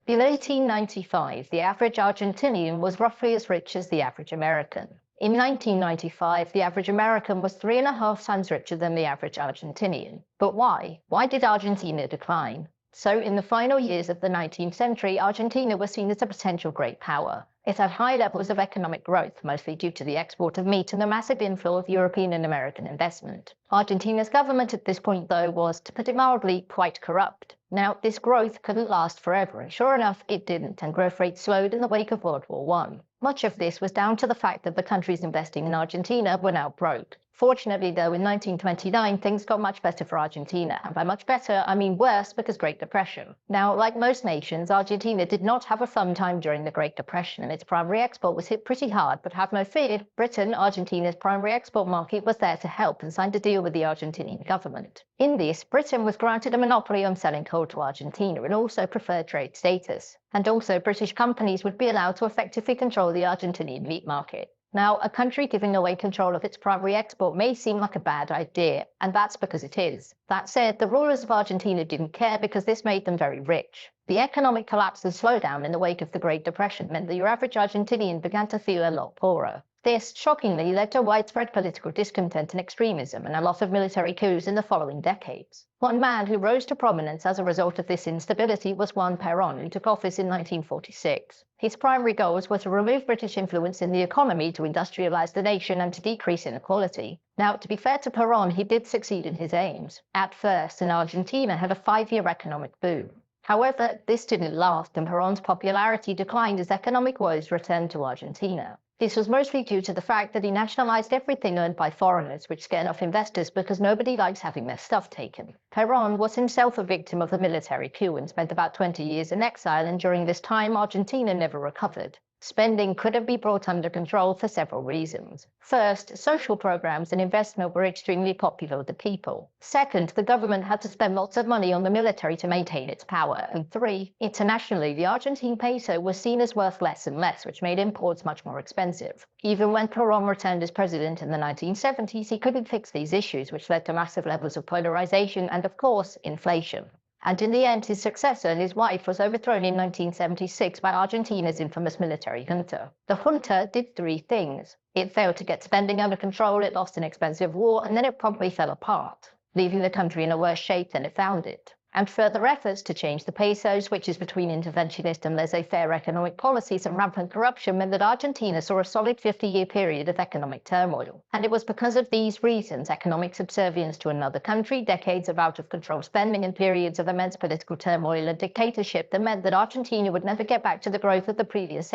In 1895, the average Argentinian was roughly as rich as the average American. In 1995, the average American was 3.5 times richer than the average Argentinian. But why? Why did Argentina decline? So, in the final years of the 19th century, Argentina was seen as a potential great power. It had high levels of economic growth, mostly due to the export of meat and the massive inflow of European and American investment. Argentina's government at this point, though, was, to put it mildly, quite corrupt. Now, this growth couldn't last forever, and sure enough, it didn't, and growth rates slowed in the wake of World War I. Much of this was down to the fact that the countries investing in Argentina were now broke. Fortunately, though, in 1929, things got much better for Argentina, and by much better, I mean worse, because Great Depression. Now, like most nations, Argentina did not have a fun time during the Great Depression, and its primary export was hit pretty hard, but have no fear, Britain, Argentina's primary export market, was there to help and signed a deal with the Argentinian government. In this, Britain was granted a monopoly on selling coal to Argentina and also preferred trade status. And also, British companies would be allowed to effectively control the Argentinian meat market. Now, a country giving away control of its primary export may seem like a bad idea, and that's because it is. That said, the rulers of Argentina didn't care because this made them very rich. The economic collapse and slowdown in the wake of the Great Depression meant that your average Argentinian began to feel a lot poorer. This, shockingly, led to widespread political discontent and extremism and a lot of military coups in the following decades. One man who rose to prominence as a result of this instability was Juan Perón, who took office in 1946. His primary goals were to remove British influence in the economy, to industrialize the nation, and to decrease inequality. Now, to be fair to Perón, he did succeed in his aims. At first, Argentina had a 5-year economic boom. However, this didn't last, and Perón's popularity declined as economic woes returned to Argentina. This was mostly due to the fact that he nationalized everything owned by foreigners, which scared off investors because nobody likes having their stuff taken. Perón was himself a victim of a military coup and spent about 20 years in exile, and during this time, Argentina never recovered. Spending couldn't be brought under control for several reasons. First, social programs and investment were extremely popular with the people. Second, the government had to spend lots of money on the military to maintain its power. And three, internationally, the Argentine peso was seen as worth less and less, which made imports much more expensive. Even when Perón returned as president in the 1970s, he couldn't fix these issues, which led to massive levels of polarization and, of course, inflation. And in the end, his successor, his wife, was overthrown in 1976 by Argentina's infamous military junta. The junta did 3 things. It failed to get spending under control, it lost an expensive war, and then it promptly fell apart, leaving the country in a worse shape than it found it. And further efforts to change the peso, switches between interventionist and laissez-faire economic policies, and rampant corruption meant that Argentina saw a solid 50-year period of economic turmoil. And it was because of these reasons, economic subservience to another country, decades of out-of-control spending, and periods of immense political turmoil and dictatorship, that meant that Argentina would never get back to the growth of the previous